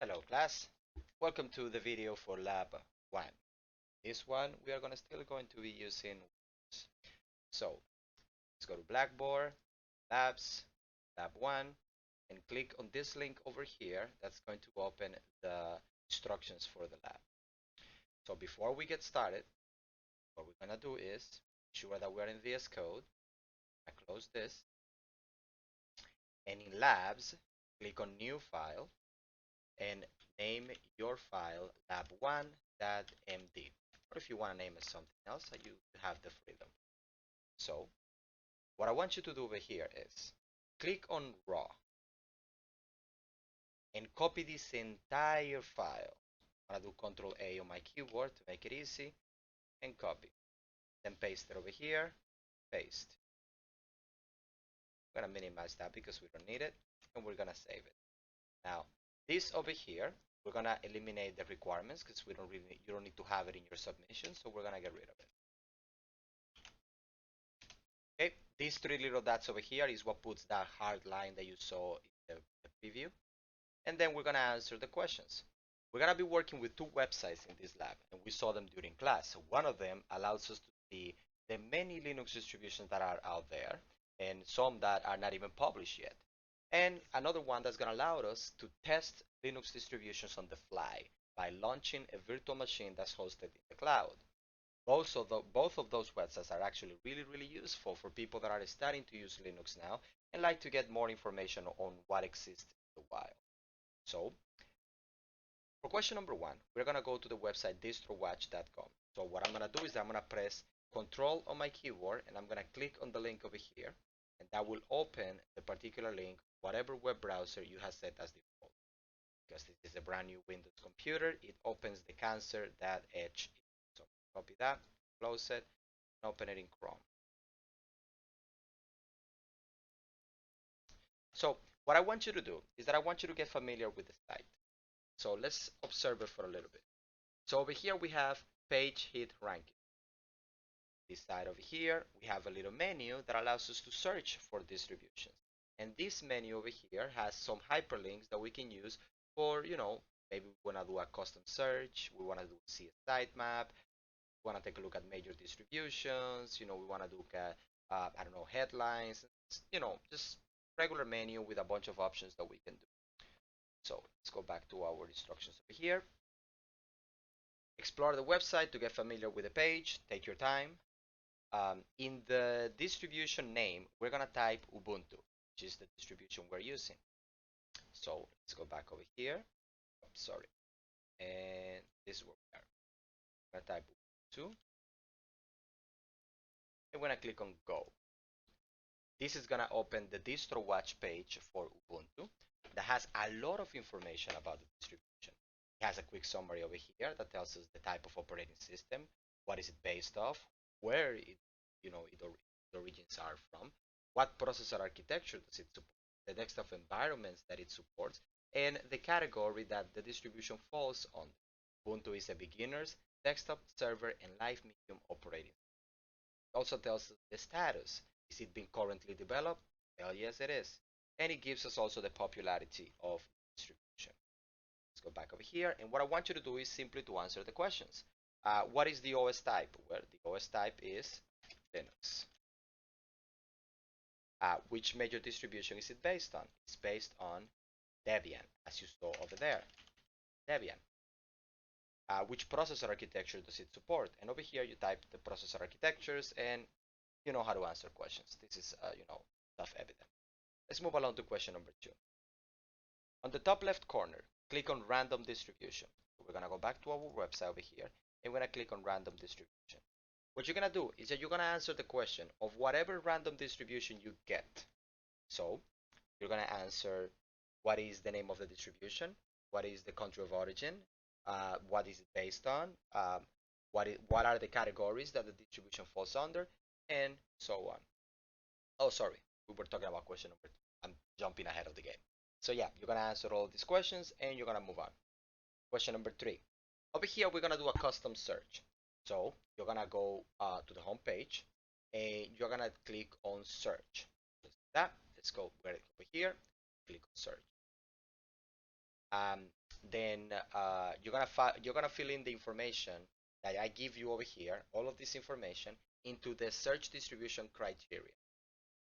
Hello class, welcome to the video for lab 1. This one we are still going to be using Windows. So let's go to Blackboard, Labs, Lab 1, and click on this link over here that's going to open the instructions for the lab. So before we get started, what we're going to do is ensure that we're in VS Code. I close this, and in Labs, click on New File, and name your file lab1.md. Or if you want to name it something else, you have the freedom. So what I want you to do over here is click on raw and copy this entire file. I'm going to do Control A on my keyboard to make it easy and copy. Then paste it over here, paste. I'm going to minimize that because we don't need it, and we're going to save it. Now, this over here, we're going to eliminate the requirements because you don't need to have it in your submission, so we're going to get rid of it. Okay, these three little dots over here is what puts that hard line that you saw in the preview. And then we're going to answer the questions. We're going to be working with two websites in this lab, and we saw them during class. So one of them allows us to see the many Linux distributions that are out there, and some that are not even published yet. And another one that's going to allow us to test Linux distributions on the fly by launching a virtual machine that's hosted in the cloud. Both of those websites are actually really useful for people that are starting to use Linux now and like to get more information on what exists in the wild. So for question number 1, we're going to go to the website distrowatch.com. So what I'm going to do is I'm going to press Control on my keyboard and I'm going to click on the link over here, and that will open the particular link, whatever web browser you have set as default. Because this is a brand new Windows computer, it opens the cancer.edge. So copy that, close it, and open it in Chrome. So what I want you to do is that I want you to get familiar with the site. So let's observe it for a little bit. So over here we have page hit ranking. This side over here, we have a little menu that allows us to search for distributions. And this menu over here has some hyperlinks that we can use for, maybe we want to do a custom search, we want to see a sitemap, we want to take a look at major distributions, we want to look at, I don't know, headlines, just regular menu with a bunch of options that we can do. So let's go back to our instructions over here. Explore the website to get familiar with the page, take your time. In the distribution name, we're going to type Ubuntu, which is the distribution we're using. So let's go back over here. Sorry. And this is where we are. I'm going to type Ubuntu. And when I click on Go, this is going to open the DistroWatch page for Ubuntu that has a lot of information about the distribution. It has a quick summary over here that tells us the type of operating system, what is it based off, where it the origins are from, what processor architecture does it support, the next of environments that it supports, and the category that the distribution falls on. Ubuntu is a beginner's, desktop, server, and live medium operating. It also tells us the status. Is it being currently developed? Hell yes, it is. And it gives us also the popularity of distribution. Let's go back over here. And what I want you to do is simply to answer the questions. What is the OS type? Well, the OS type is Linux. Which major distribution is it based on? It's based on Debian, as you saw over there. Debian. Which processor architecture does it support? And over here you type the processor architectures and you know how to answer questions. This is, self-evident. Let's move along to question number 2. On the top left corner, click on random distribution. We're going to go back to our website over here and we're going to click on random distribution. What you're going to do is that you're going to answer the question of whatever random distribution you get. So you're going to answer what is the name of the distribution, what is the country of origin, what is it based on, what are the categories that the distribution falls under, and so on. Oh, sorry, we were talking about question number 2. I'm jumping ahead of the game. So yeah, you're going to answer all these questions and you're going to move on. Question number 3. Over here, we're going to do a custom search. So you're going to go to the home page and you're going to click on search. Just like that. Let's go over here, click on search. then you're gonna fill in the information that I give you over here, all of this information, into the search distribution criteria.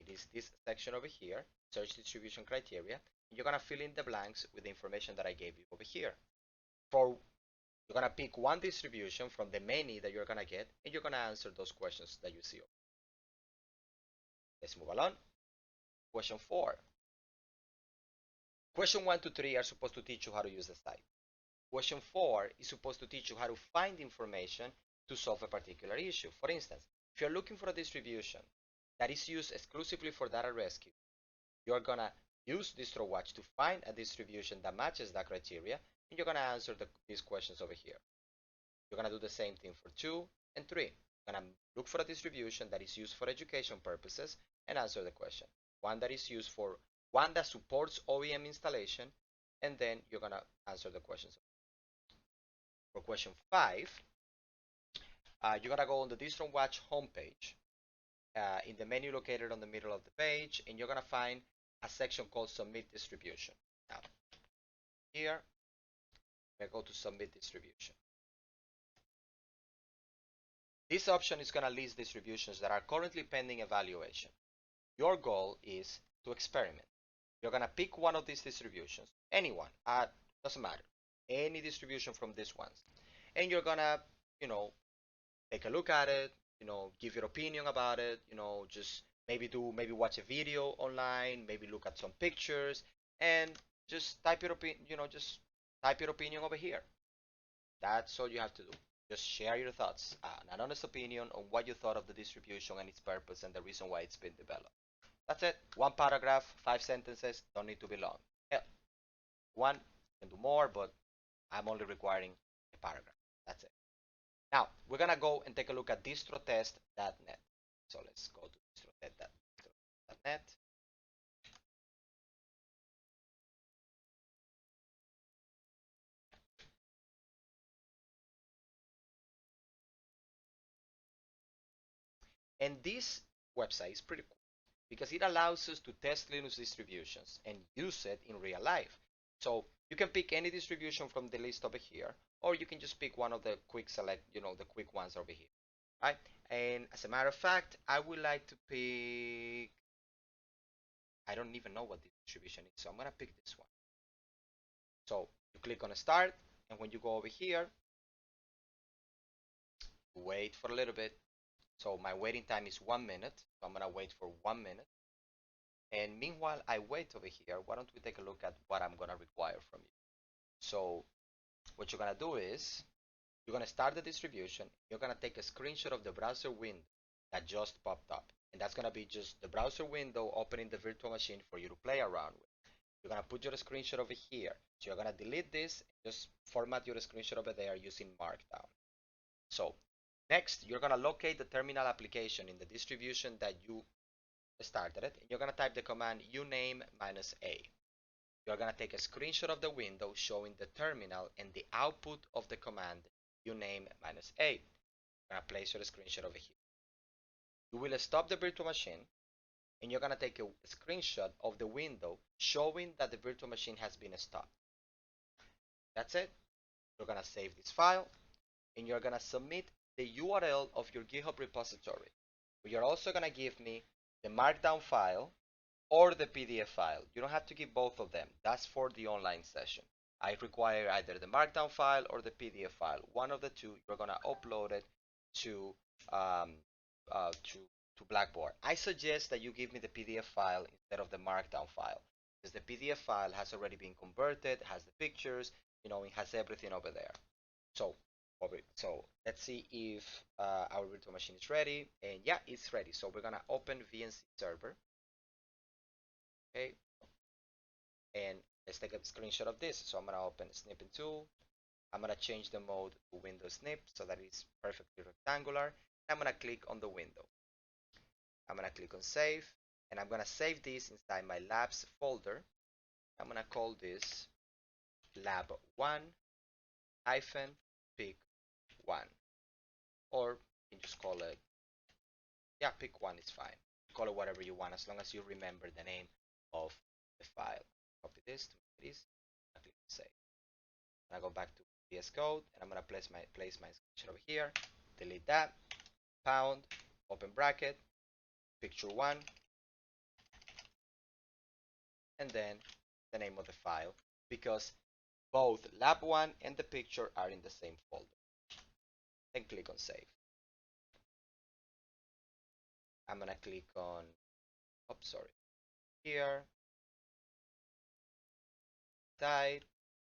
It is this section over here, search distribution criteria. You're gonna fill in the blanks with the information that I gave you over here. You're gonna pick one distribution from the many that you're gonna get, and you're gonna answer those questions that you see. Let's move along. Question 4. Question 1 to 3 are supposed to teach you how to use the site. Question 4 is supposed to teach you how to find information to solve a particular issue. For instance, if you're looking for a distribution that is used exclusively for data rescue, you're gonna use DistroWatch to find a distribution that matches that criteria, and you're gonna answer these questions over here. You're gonna do the same thing for 2 and 3. You're gonna look for a distribution that is used for education purposes and answer the question. One that supports OEM installation, and then you're gonna answer the questions. For question 5, you're gonna go on the DistroWatch homepage in the menu located on the middle of the page, and you're gonna find a section called Submit Distribution. Now, here, I go to Submit Distribution. This option is gonna list distributions that are currently pending evaluation. Your goal is to experiment. You're gonna pick one of these distributions, anyone, doesn't matter, any distribution from these ones, and you're gonna, take a look at it, give your opinion about it, just maybe watch a video online, maybe look at some pictures, and just type your opinion over here. That's all you have to do. Just share your thoughts, an honest opinion on what you thought of the distribution and its purpose and the reason why it's been developed. That's it. One paragraph, 5 sentences, don't need to be long. Yeah, one can do more, but I'm only requiring a paragraph. That's it. Now, we're gonna go and take a look at distrotest.net. So let's go to distrotest.net. And this website is pretty cool because it allows us to test Linux distributions and use it in real life. So you can pick any distribution from the list over here, or you can just pick one of the quick select, the quick ones over here, right? And as a matter of fact, I would like to pick, I don't even know what the distribution is, so I'm gonna pick this one. So you click on start, and when you go over here, wait for a little bit. So my waiting time is 1 minute, so I'm gonna wait for 1 minute. And meanwhile I wait over here, why don't we take a look at what I'm gonna require from you. So what you're gonna do is, you're gonna start the distribution, you're gonna take a screenshot of the browser window that just popped up. And that's gonna be just the browser window opening the virtual machine for you to play around with. You're gonna put your screenshot over here. So you're gonna delete this, just format your screenshot over there using Markdown. So next, you're gonna locate the terminal application in the distribution that you started it, and you're gonna type the command uname -a. You're gonna take a screenshot of the window showing the terminal and the output of the command uname -a. You're gonna place your screenshot over here. You will stop the virtual machine, and you're gonna take a screenshot of the window showing that the virtual machine has been stopped. That's it. You're gonna save this file, and you're gonna submit the URL of your GitHub repository. You're also gonna give me the Markdown file or the PDF file. You don't have to give both of them. That's for the online session. I require either the Markdown file or the PDF file. One of the two. You're gonna upload it to Blackboard. I suggest that you give me the PDF file instead of the Markdown file, because the PDF file has already been converted, has the pictures, it has everything over there. So let's see if our virtual machine is ready. And yeah, it's ready. So we're gonna open VNC server. Okay, and let's take a screenshot of this. So I'm gonna open snipping tool. I'm gonna change the mode to window snip so that it's perfectly rectangular. I'm gonna click on the window. I'm gonna click on save, and I'm gonna save this inside my labs folder. I'm gonna call this lab 1 hyphen pick 1, or you can just call it, yeah, pick 1 is fine. Call it whatever you want, as long as you remember the name of the file. Copy this to this, and click save. I go back to VS Code and I'm gonna place my screenshot over here. Delete that. Pound. Open bracket. Picture one. And then the name of the file, because both lab 1 and the picture are in the same folder. Then click on save. I'm gonna click on, oops, sorry, here, type,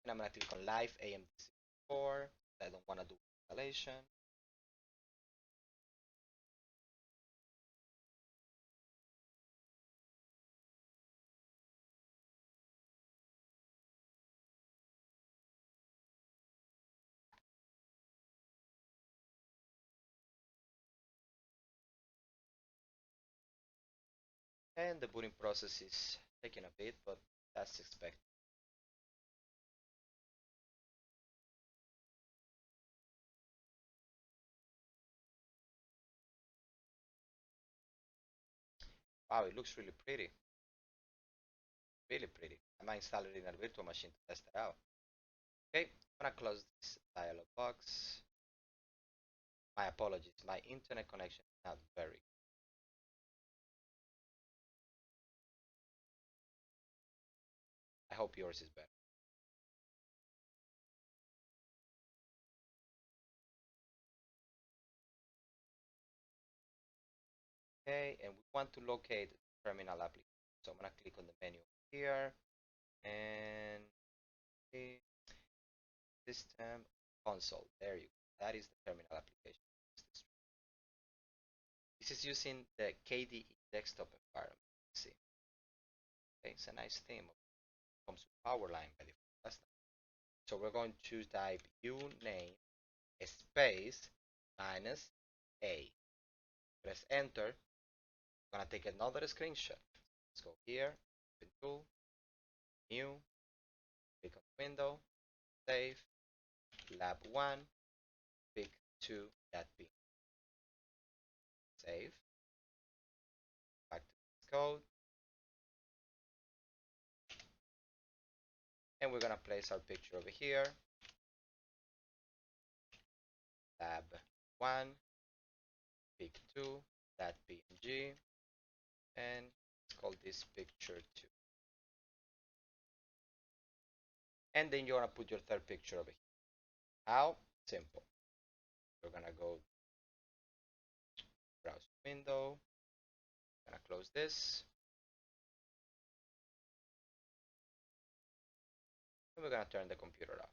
and I'm gonna click on live AMD64. I don't wanna do installation. And the booting process is taking a bit, but that's expected. Wow, it looks really pretty. Really pretty. I might install it in a virtual machine to test it out. Okay, I'm gonna close this dialog box. My apologies, my internet connection is not very good. I hope yours is better. Okay, and we want to locate the terminal application. So I'm gonna click on the menu here and system console. There you go. That is the terminal application. This is using the KDE desktop environment. See, okay, it's a nice theme. It comes with Powerline by default. That's nice. So we're going to type uname space minus a. Press enter. I'm gonna take another screenshot. Let's go here, open tool, new, click on window, save, lab 1, pick 2.p. Save, back to this code, and we're gonna place our picture over here, lab 1, pick 2.png, and let's call this picture 2. And then you're gonna put your third picture over here. How? Simple. We're gonna go browse window, gonna close this, and we're gonna turn the computer off.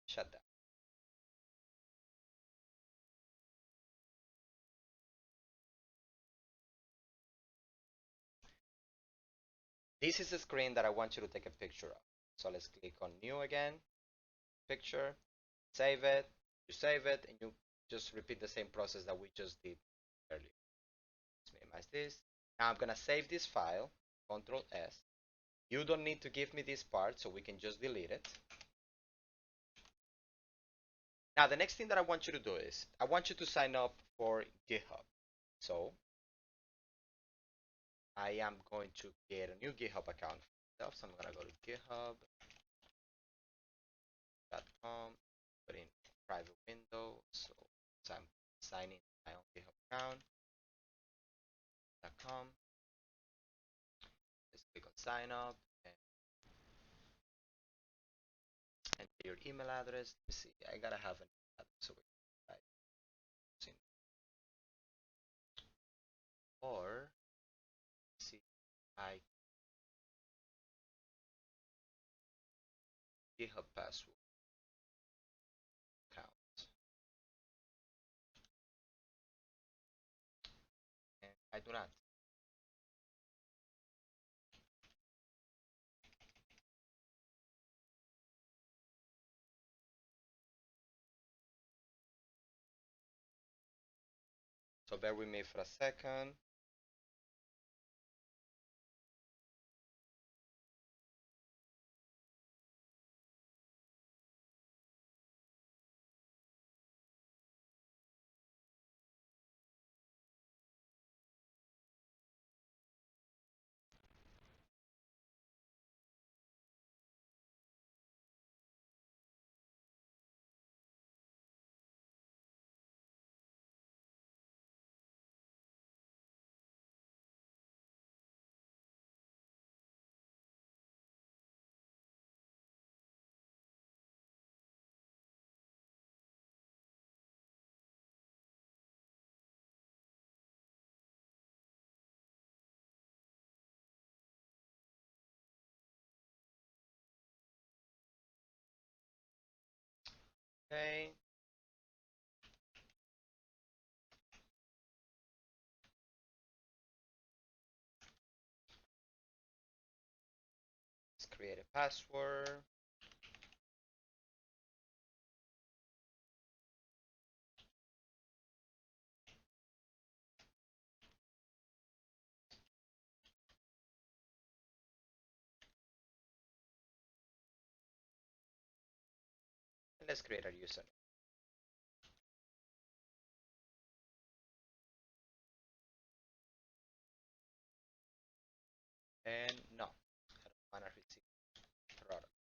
Shut down. This is the screen that I want you to take a picture of. So let's click on new again, picture, save it, you save it, and you just repeat the same process that we just did earlier. Let's minimize this. Now I'm gonna save this file, Control S. You don't need to give me this part, so we can just delete it. Now the next thing that I want you to do is, I want you to sign up for GitHub. So I am going to get a new GitHub account for myself. So I'm gonna go to github.com, put in private window. So I'm signing my own GitHub account.com. Let's click on sign up and enter your email address. Let me see. I gotta have an email address over here. Right. Or see, I GitHub password account, and I do not. So bear with me for a second. Okay. Let's create a password. And let's create a username. And no, I don't want to receive product.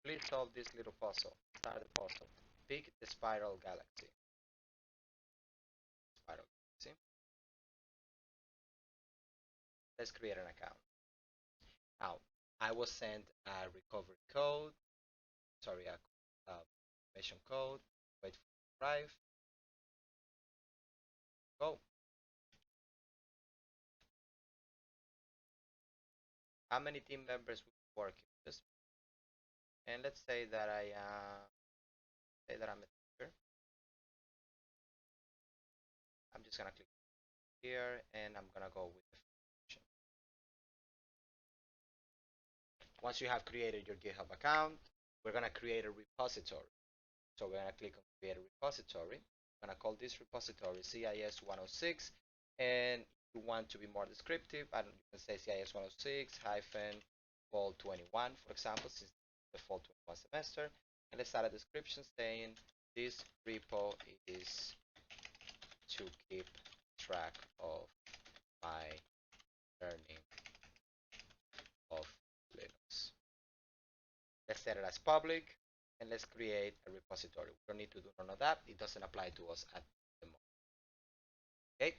Please solve this little puzzle. Start the puzzle. Pick the spiral galaxy. Spiral galaxy. Let's create an account. Now, I was sent a recovery code. Sorry, a confirmation code. Wait for it to arrive. Go. How many team members will be working with this? And let's say that I'm a teacher. I'm just gonna click here and I'm gonna go with the function. Once you have created your GitHub account, we're gonna create a repository. So we're gonna click on create a repository. I'm gonna call this repository CIS 106, and if you want to be more descriptive, you can say CIS 106 hyphen fall 21, for example, since the fall 21 semester. And let's add a description saying this repo is to keep track of my learning of Linux. Let's set it as public and let's create a repository. We don't need to do none of that. It doesn't apply to us at the moment. Okay.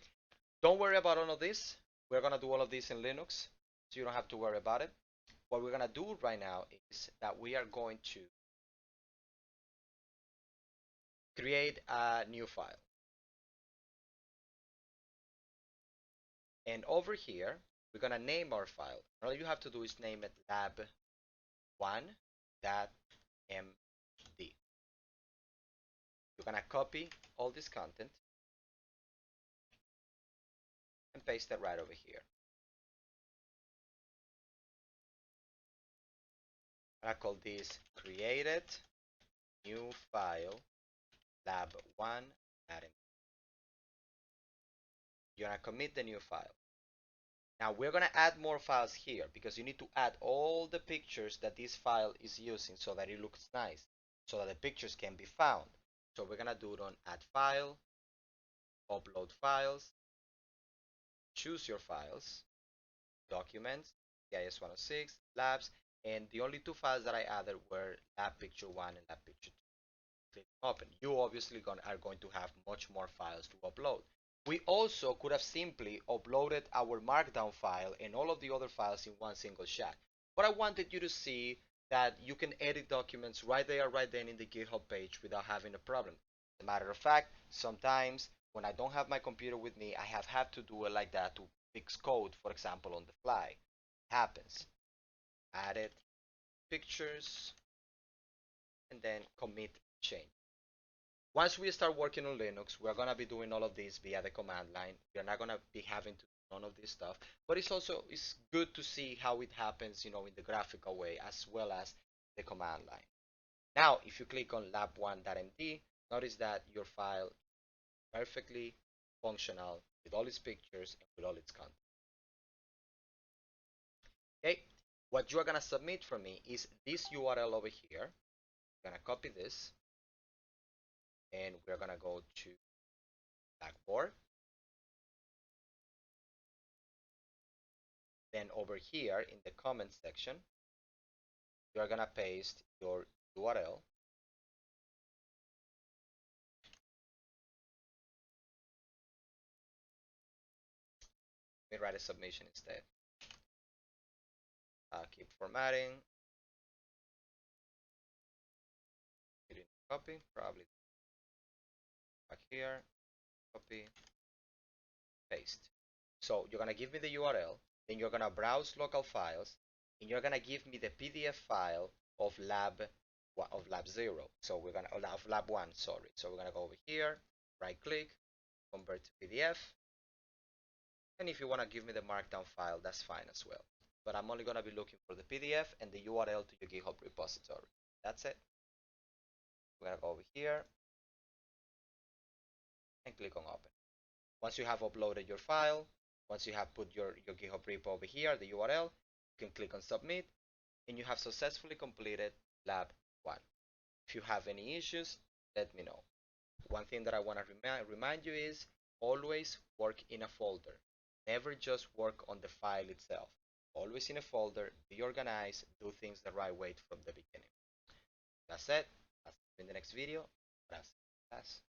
Don't worry about all of this. We're going to do all of this in Linux, so you don't have to worry about it. What we're going to do right now is that we are going to create a new file. And over here, we're going to name our file. All you have to do is name it lab1.md. You're going to copy all this content and paste it right over here. I call this created new file lab1.md. You're going to commit the new file. Now we're going to add more files here because you need to add all the pictures that this file is using so that it looks nice, so that the pictures can be found. So we're going to do it on add file, upload files, choose your files, documents, CIS 106, labs, and the only two files that I added were lab picture 1 and lab picture 2. Click open. You obviously are going to have much more files to upload. We also could have simply uploaded our markdown file and all of the other files in one single shot. But I wanted you to see that you can edit documents right there, right then in the GitHub page without having a problem. As a matter of fact, sometimes when I don't have my computer with me, I have had to do it like that to fix code, for example, on the fly. It happens. Added pictures and then commit change. Once we start working on Linux, we're going to be doing all of this via the command line. We're not going to be having to do none of this stuff, but it's good to see how it happens, in the graphical way as well as the command line. Now, if you click on lab1.md, notice that your file is perfectly functional with all its pictures and with all its content. Okay, what you are going to submit for me is this URL over here. I'm going to copy this and we're going to go to Blackboard. Then over here in the comment section, you're gonna paste your URL. Let me write a submission instead. Keep formatting. Copy, probably back here. Copy, paste. So you're gonna give me the URL, then you're gonna browse local files, and you're gonna give me the PDF file of lab 0. So we're gonna of lab 1, sorry. So we're gonna go over here, right click, convert to PDF. And if you wanna give me the markdown file, that's fine as well. But I'm only gonna be looking for the PDF and the URL to your GitHub repository. That's it. We're gonna go over here and click on open. Once you have uploaded your file, once you have put your GitHub repo over here, the URL, you can click on submit and you have successfully completed lab 1. If you have any issues, let me know. One thing that I want to remind you is always work in a folder. Never just work on the file itself. Always in a folder, be organized, do things the right way from the beginning. That's it. I'll see you in the next video. Gracias.